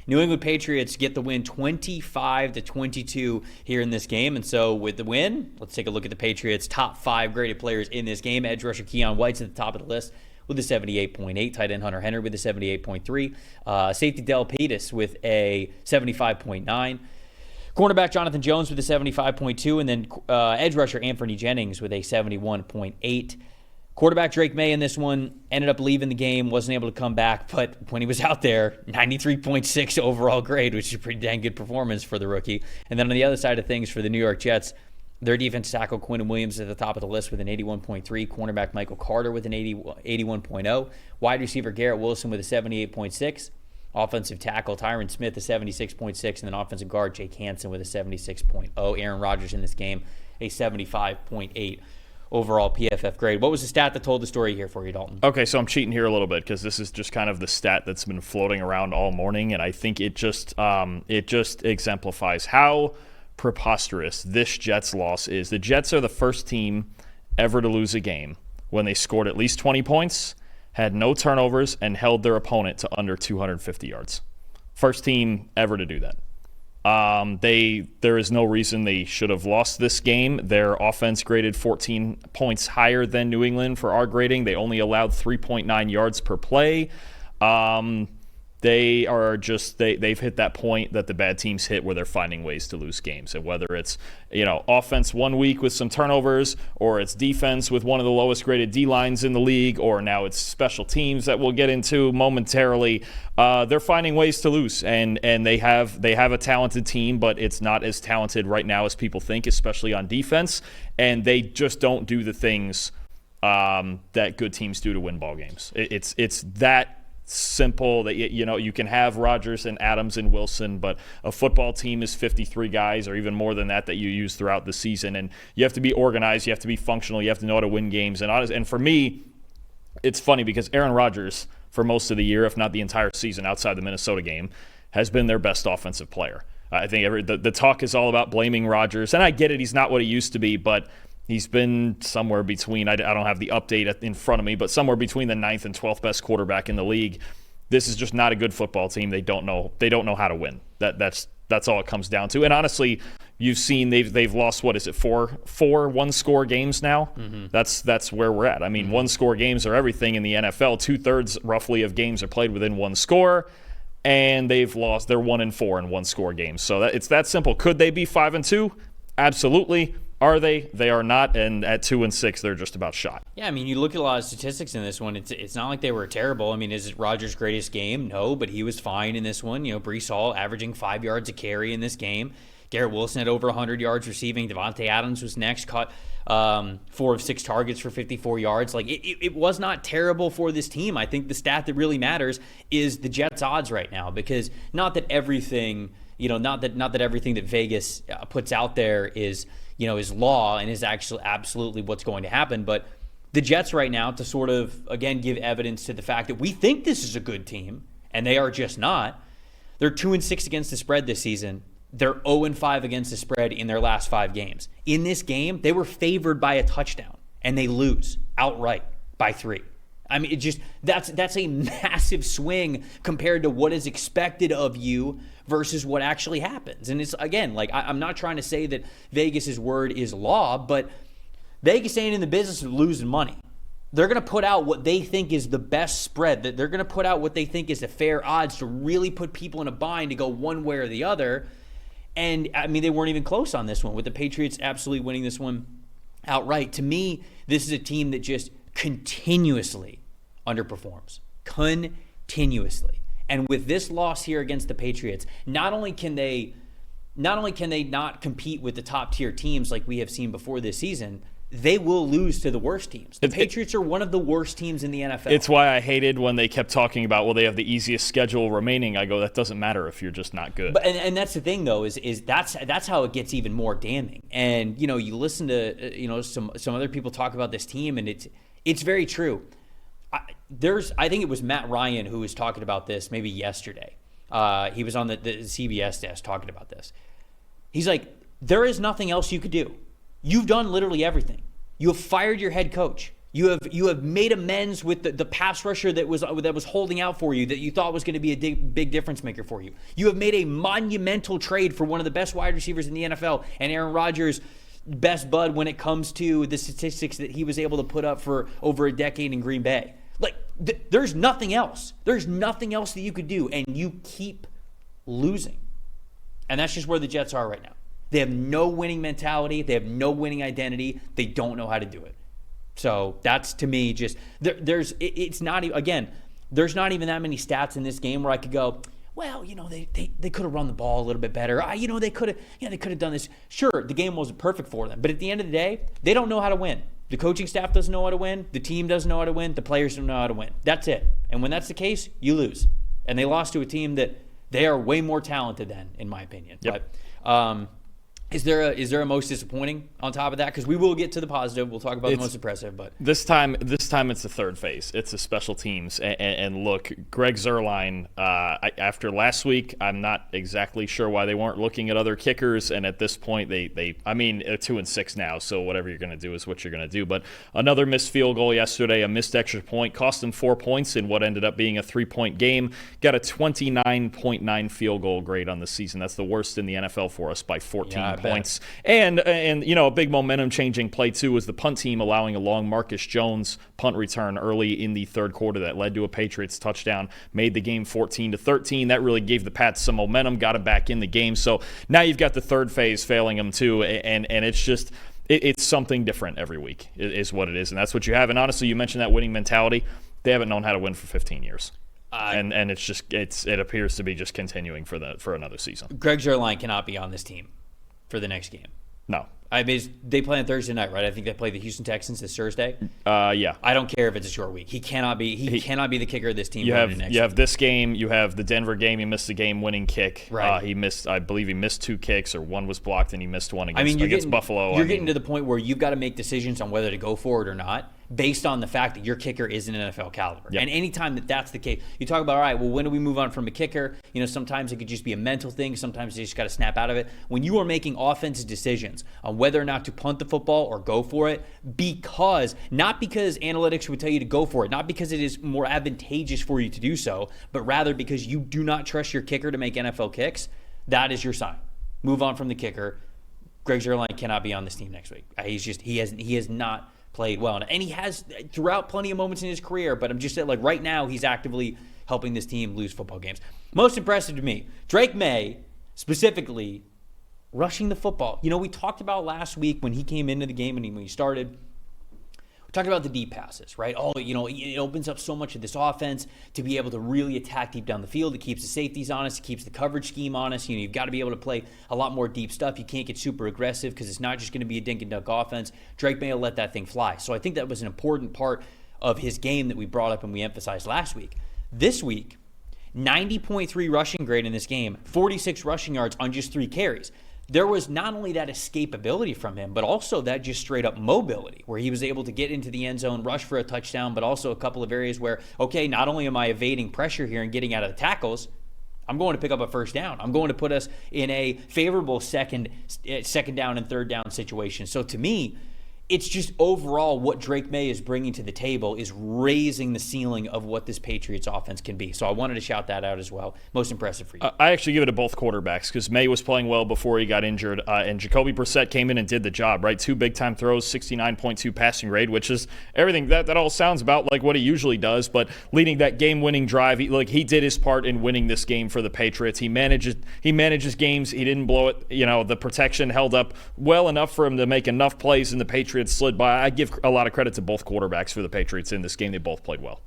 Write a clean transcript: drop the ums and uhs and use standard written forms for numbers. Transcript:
New England Patriots get the win 25-22 here in this game. And so with the win, let's take a look at the Patriots' top 5 graded players in this game. Edge rusher Keon White's at the top of the list with a 78.8. Tight end Hunter Henry with a 78.3. Safety Del Pettis with a 75.9. Cornerback Jonathan Jones with a 75.2. And then edge rusher Anthony Jennings with a 71.8. Quarterback Drake Maye in this one ended up leaving the game, wasn't able to come back, but when he was out there, 93.6 overall grade, which is a pretty dang good performance for the rookie. And then on the other side of things for the New York Jets, their defense tackle Quinton Williams at the top of the list with an 81.3, cornerback Michael Carter with an 81.0, wide receiver Garrett Wilson with a 78.6, offensive tackle Tyron Smith a 76.6, and then offensive guard Jake Hansen with a 76.0. Aaron Rodgers in this game, a 75.8 overall PFF grade. What was the stat that told the story here for you, Dalton? Okay, so I'm cheating here a little bit because this is just kind of the stat that's been floating around all morning, and I think it just exemplifies how preposterous this Jets loss is. The Jets are the first team ever to lose a game when they scored at least 20 points, had no turnovers, and held their opponent to under 250 yards. First team ever to do that. There is no reason they should have lost this game. Their offense graded 14 points higher than New England for our grading. They only allowed 3.9 yards per play. They are just they've hit that point that the bad teams hit where they're finding ways to lose games. And whether it's offense one week with some turnovers, or it's defense with one of the lowest graded D lines in the league, or now it's special teams that we'll get into momentarily, they're finding ways to lose. And they have a talented team, but it's not as talented right now as people think, especially on defense. And they just don't do the things that good teams do to win ball games. It's that simple that you can have Rodgers and Adams and Wilson, but a football team is 53 guys or even more than that you use throughout the season, and you have to be organized, you have to be functional, you have to know how to win games. And for me, it's funny because Aaron Rodgers for most of the year, if not the entire season outside the Minnesota game, has been their best offensive player. I think the talk is all about blaming Rodgers, and I get it, he's not what he used to be, but he's been somewhere between, I don't have the update in front of me, but somewhere between the 9th and 12th best quarterback in the league. This is just not a good football team. They don't know how to win. That's all it comes down to. And honestly, you've seen they've lost, what is it, four one-score games now? Mm-hmm. That's where we're at. I mean, one-score games are everything in the NFL. 2/3 roughly of games are played within one score, and they're 1-4 in one-score games. So it's that simple. Could they be 5-2? Absolutely. Are they? They are not, and at 2-6, they're just about shot. Yeah, I mean, you look at a lot of statistics in this one. It's not like they were terrible. I mean, is it Rodgers' greatest game? No, but he was fine in this one. Breece Hall averaging 5 yards a carry in this game. Garrett Wilson had over 100 yards receiving. Devontae Adams was next, caught 4 of 6 targets for 54 yards. Like it was not terrible for this team. I think the stat that really matters is the Jets' odds right now, because not that everything that Vegas puts out there is law and is actually absolutely what's going to happen. But the Jets right now, to sort of, again, give evidence to the fact that we think this is a good team, and they are just not. They're 2-6 against the spread this season. They're 0-5 against the spread in their last 5 games. In this game, they were favored by a touchdown, and they lose outright by 3. I mean, that's a massive swing compared to what is expected of you versus what actually happens. And it's, again, like, I'm not trying to say that Vegas's word is law, but Vegas ain't in the business of losing money. They're going to put out what they think is the best spread. That they're going to put out what they think is the fair odds to really put people in a bind to go one way or the other. And, I mean, they weren't even close on this one, with the Patriots absolutely winning this one outright. To me, this is a team that just continuously underperforms. Continuously. And with this loss here against the Patriots, not only can they not compete with the top tier teams like we have seen before this season, they will lose to the worst teams. The Patriots are one of the worst teams in the NFL. It's why I hated when they kept talking about, well, they have the easiest schedule remaining. I go, that doesn't matter if you're just not good. But and that's the thing, though, is that's how it gets even more damning. And you listen to some other people talk about this team, and it's very true. I think it was Matt Ryan who was talking about this maybe yesterday. He was on the CBS desk talking about this. He's like, there is nothing else you could do. You've done literally everything. You have fired your head coach. You have made amends with the pass rusher that was holding out for you that you thought was going to be a big difference maker for you. You have made a monumental trade for one of the best wide receivers in the NFL and Aaron Rodgers' best bud when it comes to the statistics that he was able to put up for over a decade in Green Bay. Like, there's nothing else. There's nothing else that you could do, and you keep losing. And that's just where the Jets are right now. They have no winning mentality. They have no winning identity. They don't know how to do it. So that's, to me, just it's not even, again, there's not even that many stats in this game where I could go, well, they could have run the ball a little bit better. They could have done this. Sure, the game wasn't perfect for them, but at the end of the day, they don't know how to win. The coaching staff doesn't know how to win. The team doesn't know how to win. The players don't know how to win. That's it. And when that's the case, you lose. And they lost to a team that they are way more talented than, in my opinion. Yep. But is there a most disappointing on top of that? Because we will get to the positive. We'll talk about the most impressive. But this time it's the third phase. It's the special teams. And look, Greg Zuerlein, after last week, I'm not exactly sure why they weren't looking at other kickers. And at this point, they're 2-6 now. So whatever you're going to do is what you're going to do. But another missed field goal yesterday, a missed extra point, cost them 4 points in what ended up being a 3-point game. Got a 29.9 field goal grade on the season. That's the worst in the NFL for us by 14 points. And a big momentum changing play too was the punt team allowing a long Marcus Jones punt return early in the third quarter that led to a Patriots touchdown, made the game 14-13. That really gave the Pats some momentum, got it back in the game. So now you've got the third phase failing them too, and it's just it's something different every week is what it is, and that's what you have. And honestly, you mentioned that winning mentality. They haven't known how to win for 15 years. And it appears to be just continuing for another season. Greg Zuerlein cannot be on this team for the next game. No. I mean, they play on Thursday night, right? I think they play the Houston Texans this Thursday. Yeah. I don't care if it's a short week. He cannot be the kicker of this team. You have this game. You have the Denver game. He missed the game-winning kick. Right. I believe he missed 2 kicks, or one was blocked, and he missed one against Buffalo. You're getting to the point where you've got to make decisions on whether to go for it or not, based on the fact that your kicker is an NFL caliber. Yep. And anytime that's the case, you talk about, all right, well, when do we move on from a kicker? Sometimes it could just be a mental thing. Sometimes you just got to snap out of it. When you are making offensive decisions on whether or not to punt the football or go for it, not because analytics would tell you to go for it, not because it is more advantageous for you to do so, but rather because you do not trust your kicker to make NFL kicks, that is your sign. Move on from the kicker. Greg Zuerlein cannot be on this team next week. He has not played well, and he has throughout plenty of moments in his career, but I'm just saying, like, right now he's actively helping this team lose football games. Most impressive to me, Drake Maye, specifically rushing the football. We talked about last week when he came into the game and when he started, we talked about the deep passes, right? It opens up so much of this offense to be able to really attack deep down the field. It keeps the safeties honest. It keeps the coverage scheme honest. You've got to be able to play a lot more deep stuff. You can't get super aggressive because it's not just going to be a dink and dunk offense. Drake Maye will let that thing fly. So I think that was an important part of his game that we brought up and we emphasized last week. This week, 90.3 rushing grade in this game, 46 rushing yards on just 3 carries. There was not only that escapability from him, but also that just straight up mobility where he was able to get into the end zone, rush for a touchdown, but also a couple of areas where, okay, not only am I evading pressure here and getting out of the tackles, I'm going to pick up a first down. I'm going to put us in a favorable second down and third down situation. So to me, it's just overall what Drake Maye is bringing to the table is raising the ceiling of what this Patriots offense can be. So I wanted to shout that out as well. Most impressive for you. I actually give it to both quarterbacks because Maye was playing well before he got injured, and Jacoby Brissett came in and did the job, right? 2 big-time throws, 69.2 passing grade, which is everything. That all sounds about like what he usually does, but leading that game-winning drive, he did his part in winning this game for the Patriots. He manages games. He didn't blow it. The protection held up well enough for him to make enough plays, and the Patriots slid by. I give a lot of credit to both quarterbacks for the Patriots in this game. They both played well.